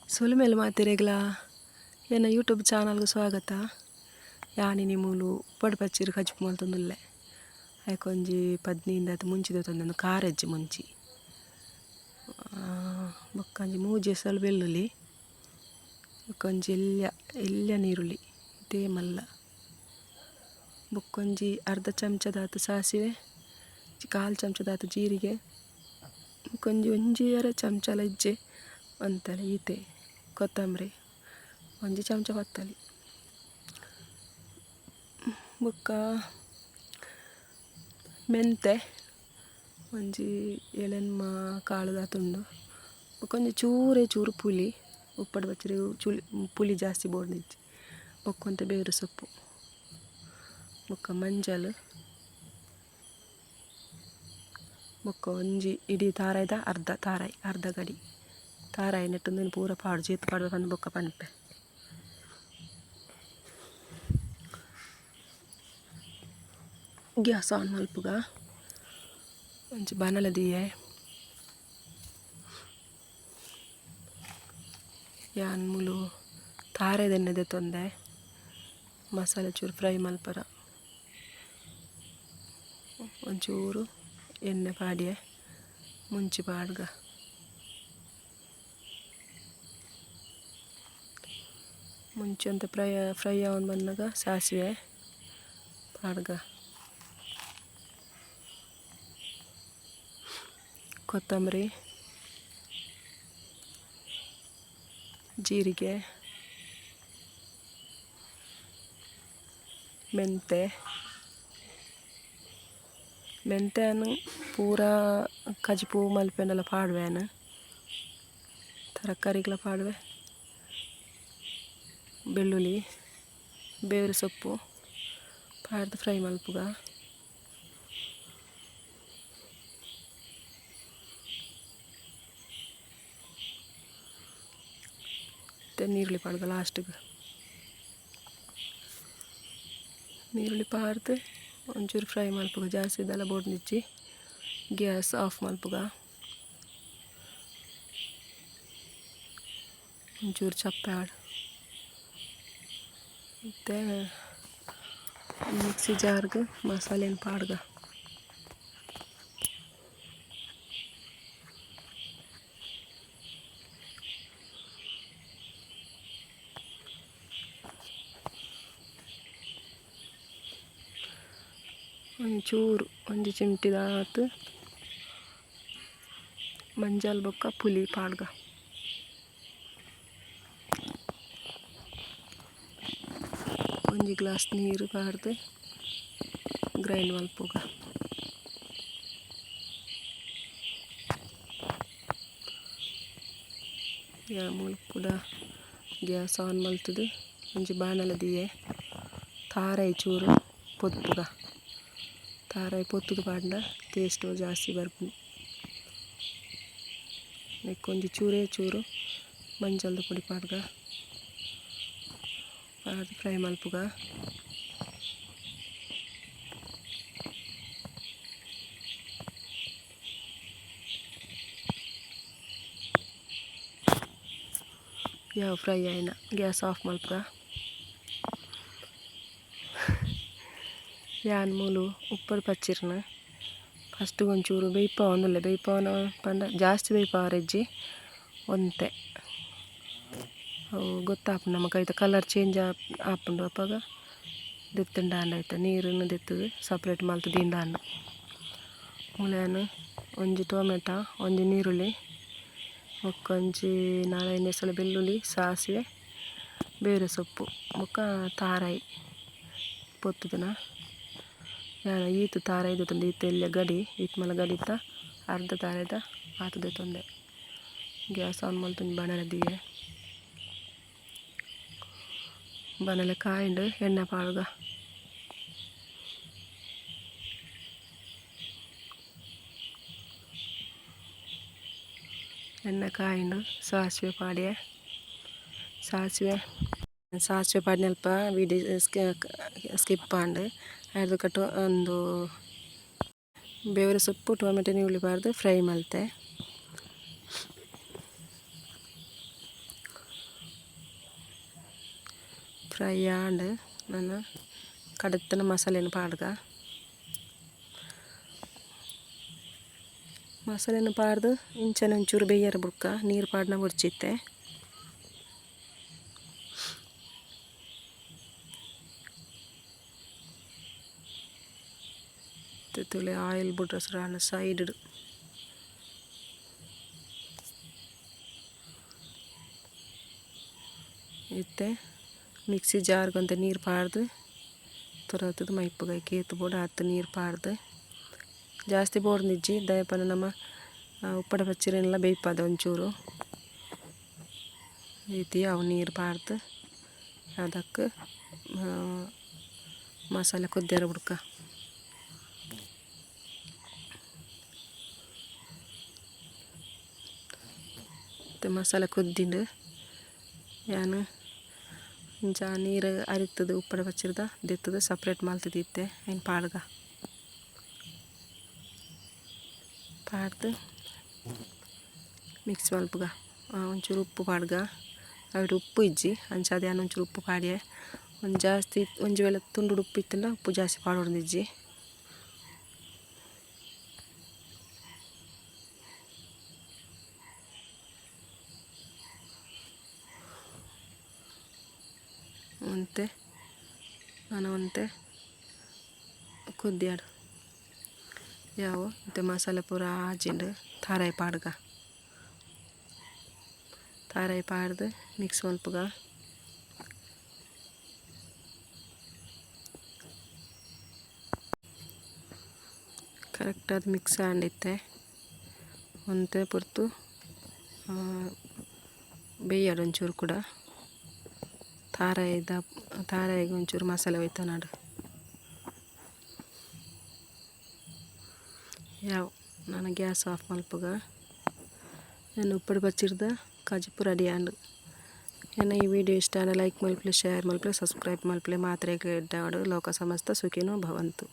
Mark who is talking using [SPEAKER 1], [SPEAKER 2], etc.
[SPEAKER 1] ಸೊಲುಮೇಲೆ ಮಾತಿರೆಗ್ಲ ಏನ ಯೂಟ್ಯೂಬ್ ಚಾನಲ್ಗೆ ಸ್ವಾಗತ. ಯಾನಿ ಮೂಲು ಉಪ್ಪಡು ಪಚ್ಚಿರು ಕಜ್ಪು ಮಲ್ತೊಂದುಲ್ಲೆ ಐಕೊಂಜಿ 15 ಮುಂಚಿದ ತಂದೊಂದು ಕಾರೆಜ್ಜಿ ಮುಂಚಿ ಬೊಕ್ಕಂಜಿ ಮೂಜಿ ಎಸಲು ಬೆಳ್ಳುಳ್ಳಿ ಬೊಕ್ಕೊಂಜಿ ಎಲ್ಯ ನೀರುಳ್ಳಿ ಇದೇ ಮಲ್ಲ ಬೊಕ್ಕೊಂಜಿ ಅರ್ಧ ಚಮಚದಾತು ಸಾಸಿವೆ 1/4 ಚಮಚದಾತು ಜೀರಿಗೆ ಒಂಜಿ 2 ಚಮಚಲ ಇಜ್ಜೆ ಅಂತಲೆ ಈತೆ ಕೊತ್ತಂಬರಿ 1 ಚಮಚ ಕೊತ್ತಲಿ ಬೊಕ್ಕ ಮೆಂತೆ ಒಂಜಿ 7 ಕಾಳುದಾತುಂಡು ಬೊಕ್ಕೊಂಜಿ ಚೂರು ಪುಲಿ ಉಪ್ಪಡು ಬಚ್ಚರಿ ಪುಲಿ ಜಾಸ್ತಿ ಬೋಡ್ನಿಜ್ಜಿ ಬೊಕ್ಕೊಂತೆ ಬೇರು ಸೊಪ್ಪು ಬೊಕ್ಕ ಮಂಜಲ್ ಬೊಕ್ಕ ಒಂಜಿ ಇಡೀ ತಾರಾಯ್ದ ಅರ್ಧ ಗಡಿ ತಾರಾಯಿ ನೆಟ್ಟೊಂದು ಪೂರ ಪಾಡು ಜೇತು ಪಾಡು ಬಂದು ಬೊಕ್ಕ ಪನ್ಪೆ ಗ್ಯಾಸ್ ಆನ್ ಮಲ್ಪುಗ ಒಂಜಿ ಬಾಣಲೆ ದಿಯೆ ಯಾನ್ ಮುಲು ತಾರೆದೆಣ್ಣೆ ದೆತ್ತೊಂದೆ ಮಸಾಲೆ ಚೂರು ಫ್ರೈ ಮಲ್ಪರ ಒಂಚೂರು ಎಣ್ಣೆ ಪಾಡಿಯೆ ಮುಂಚಿ ಪಾಡ್ಗ ಮುಂಚೆ ಅಂತ ಫ್ರೈ ಅವನ್ ಬಂದಾಗ ಸಾಸಿವೆ ಪಾಡ್ಗ ಕೊತ್ತಂಬರಿ ಜೀರಿಗೆ ಮೆಂತೆಯನ್ನು ಪೂರ ಕಜಿಪು ಮಲ್ಪೆನೆಲ್ಲ ಪಾಡುವೆನು ತರಕಾರಿಗಳ ಪಾಡುವೆ ಬೆಳ್ಳುಳ್ಳಿ ಬೇರು ಸೊಪ್ಪು ಪಾಡ್ದು ಫ್ರೈ ಮಲ್ಪುಗ ಮತ್ತು ನೀರುಳ್ಳಿ ಪಾಡ್ಗ ಲಾಸ್ಟ್ಗೆ ನೀರುಳ್ಳಿ ಪಾಡ್ದು ಒಂಚೂರು ಫ್ರೈ ಮಲ್ಪುಗ ಜಾಸ್ತಿ ಇದೆಲ್ಲ ಬೋಡ್ನಿಚ್ಚಿ ಗ್ಯಾಸ್ ಆಫ್ ಮಲ್ಪುಗ ಒಂಚೂರು ಚಪ್ಪೆ ಆಡು ಮತ್ತು ಮಿಕ್ಸಿ ಜಾರ್ಗೆ ಮಸಾಲೆನ ಪಾಡ್ಗ ಒಂಚೂರು ಒಂಜಿ ಚಿಮ್ಟಿದಾತು ಮಂಜಲ್ ಬೊಕ್ಕ ಪುಲಿ ಪಾಡ್ಗ ಒಂಜಿ ಗ್ಲಾಸ್ ನೀರು ಪಾಡ್ದು ಗ್ರೈಂಡ್ ಮಲ್ಪುಗ ಯಾ ಮುಲ್ಪುಡ ಗ್ಯಾಸ್ ಆನ್ ಮಲ್ತುದು ಒಂಜಿ ಬಾಣಲೆ ದಿಯೆ ತಾರಾಯಿ ಚೂರು ಪೊತ್ತುಗ ತಾರಾಯಿ ಪೊತ್ತುದು ಪಾಂಡ ಟೇಸ್ಟು ಜಾಸ್ತಿ ಬರ್ಪುಂಡು ನೆಕ್ಕೊಂಜಿ ಚೂರು ಮಂಜಲ್ದ ಪುಡಿ ಪಾಡ್ಗ ಪಾಡ್ದು ಫ್ರೈ ಮಲ್ಪುಗ ಯಾವ ಫ್ರೈ ಆಯ್ನ ಗ್ಯಾಸ್ ಆಫ್ ಮಲ್ಪುಗ ಯಾನ್ ಮೂಲು ಉಪ್ಪಡು ಪಚ್ಚಿರ್ನ ಫಸ್ಟ್ ಒಂಚೂರು ಬೇಯ್ಪವನ ಪಂಡ ಜಾಸ್ತಿ ಬೇಯ್ಪವರೆಜ್ಜಿ ಒಂತೆ ಅವು ಗೊತ್ತಾಪು ನಮ್ಮ ಕೈತ ಕಲರ್ ಚೇಂಜ್ ಆಪುಂಡು ಅಪ್ಪಾಗ ದೆತ್ತುಂಡಾಂಡ ಆಯ್ತು ನೀರನ್ನು ದೆತ್ತದು ಸಪ್ರೇಟ್ ಮಲ್ತು ದಿಂಡಾಂಡು ಮುಳೆಯನ್ನು ಒಂಜಿ ಟೊಮೆಟೊ ಒಂಜಿ ನೀರುಳ್ಳಿ ಒಕ್ಕೊಂಜಿ 4-5 ಎಸಳು ಬೆಳ್ಳುಳ್ಳಿ ಸಾಸಿವೆ ಬೇರೆ ಸೊಪ್ಪು ಬೊಕ್ಕ ತಾರಾಯಿ ಪೊತ್ತುದನ ಯಾನ ಈತು ತಾರಾಯಿ ದೆತ್ತೊಂದೆ ಈತ ಎಲ್ಯ ಗಡಿ ಈತ್ ಮಲ್ಲ ಗಡಿತ ಅರ್ಧ ತಾರಾಯ್ದ ಆತು ದೆತ್ತೊಂದೆ ಗ್ಯಾಸ್ ಆನ್ ಮಲ್ತೊಂದು ಬಾಣಲೆ ದಿಯೆ ಬಾಣಲೆ ಕಾಯಿಂಡು ಎಣ್ಣೆ ಪಾಡ್ಗ ಎಣ್ಣೆ ಕಾಯಿಂಡು ಸಾಸಿವೆ ಪಾಡಿಯೆ ಸಾಸಿವೆ ಪಾಡಿನಲ್ಪ ವಿಡಿಯೋ ಸ್ಕಿಪ್ ಪಾಂಡು ಅದ್ರ ಕಟ್ಟು ಒಂದು ಬೇವರೆ ಸೊಪ್ಪು ಟೊಮೆಟೊ ನೀರುಳ್ಳಿ ಪಾಡ್ದು ಫ್ರೈ ಮಲ್ತೆ ಫ್ರೈ ಆಂಡ್ ನಾನು ಕಡತನ ಮಸಾಲೆನ ಪಾಡ್ಗ ಮಸಾಲೆನ ಪಾಡ್ದು ಇಂಚನೆ ಒಂಚೂರು ಬೇಯರ ಬುಡ್ಕ ನೀರು ಪಾಡ್ನ ಮುಡ್ಚಿತ್ತೆ ತುಳಿ ಆಯಿಲ್ ಬಿಡ್ರೆ ಸುರಾನ ಸೈಡ್ ಇತ್ತೆ ಮಿಕ್ಸಿ ಜಾರ್ಗಂತ ನೀರು ಪಾಡ್ದು ತುರತದ ಮೈಪ್ಪುಗಾಯಿ ಕೇತು ಬೋಡು ಹತ್ತು ನೀರು ಪಾಡ್ದು ಜಾಸ್ತಿ ಬೋಡ್ನಿಜ್ಜಿ ದಯಪನ ನಮ್ಮ ಉಪ್ಪಡ ಪಚ್ಚಿರೆಲ್ಲ ಬೇಯ್ಪದ ಒಂಚೂರು ರೀತಿ ಅವು ನೀರು ಪಾಡ್ದು ಅದಕ್ಕೆ ಮಸಾಲೆ ಕುದ್ದಿರ ಬಿಡ್ಕ ಮತ್ತು ಮಸಾಲೆ ಕುದ್ದಿಂಡು ಯಾನು ಇಂಚ ನೀರು ಅರಿತದ ಉಪ್ಪಡ ಪಚ್ಚಿರ್ದ ದೆತ್ತದ ಸಪ್ರೇಟ್ ಮಲ್ತದಿತ್ತೆ ಏನು ಪಾಡ್ಗ ಪಾಡ್ದು ಮಿಕ್ಸ್ ಮಲ್ಪುಗ ಒಂಚೂರು ಉಪ್ಪು ಪಾಡ್ಗ ಅವಿಡು ಉಪ್ಪು ಇಜ್ಜಿ ಅಂಚ ಅದು ಯಾನು ಒಂಚೂರು ಉಪ್ಪು ಪಾಡ್ಯೆ ಒಂದು ಜಾಸ್ತಿ ಒಂಜಿ ವೇಳೆ ತುಂಡು ಉಪ್ಪು ಇತ್ತಂಡ ಉಪ್ಪು ಜಾಸ್ತಿ ಪಾಡೋಡಿಜ್ಜಿ ಒಂತೆ ನಾನು ಒಂತೆ ಕುದ್ದಿಯಾಡು ಯಾವ ಮತ್ತು ಮಸಾಲೆ ಪೂರ ಆಜಿಂಡು ತಾರಾಯಿ ಪಾಡ್ಗ ತಾರಾಯಿ ಪಾಡ್ದು ಮಿಕ್ಸ್ ಮಲ್ಪುಗ ಕರೆಕ್ಟಾದ ಮಿಕ್ಸ್ ಆಂಡಿತ್ತೆ ಒಂತೆ ಪುರ್ತು ಬೇಯ್ಯಾಡು ಒಂಚೂರು ಕೂಡ ತಾರಾಯಿಗೆ ಒಂಚೂರು ಮಸಾಲೆ ಹೋಯ್ತ ನಾಡು ಯಾವ ನಾನು ಗ್ಯಾಸ್ ಆಫ್ ಮಲ್ಪುಗ ನಾನು ಉಪ್ಪಡು ಬಚ್ಚಿರ್ದ ಕಜಿಪು ರೆಡಿ ಆಂಡು ಏನ ಈ ವಿಡಿಯೋ ಇಷ್ಟ ಲೈಕ್ ಮಲ್ಪಲೆ ಶೇರ್ ಮಲ್ಪಲೆ ಸಬ್ಸ್ಕ್ರೈಬ್ ಮಲ್ಪಲೆ ಮಾತ್ರೆ ಗೆಡ್ಡಾಡು ಲೋಕ ಸಮಸ್ತ ಸುಖಿನೋ ಭವಂತು.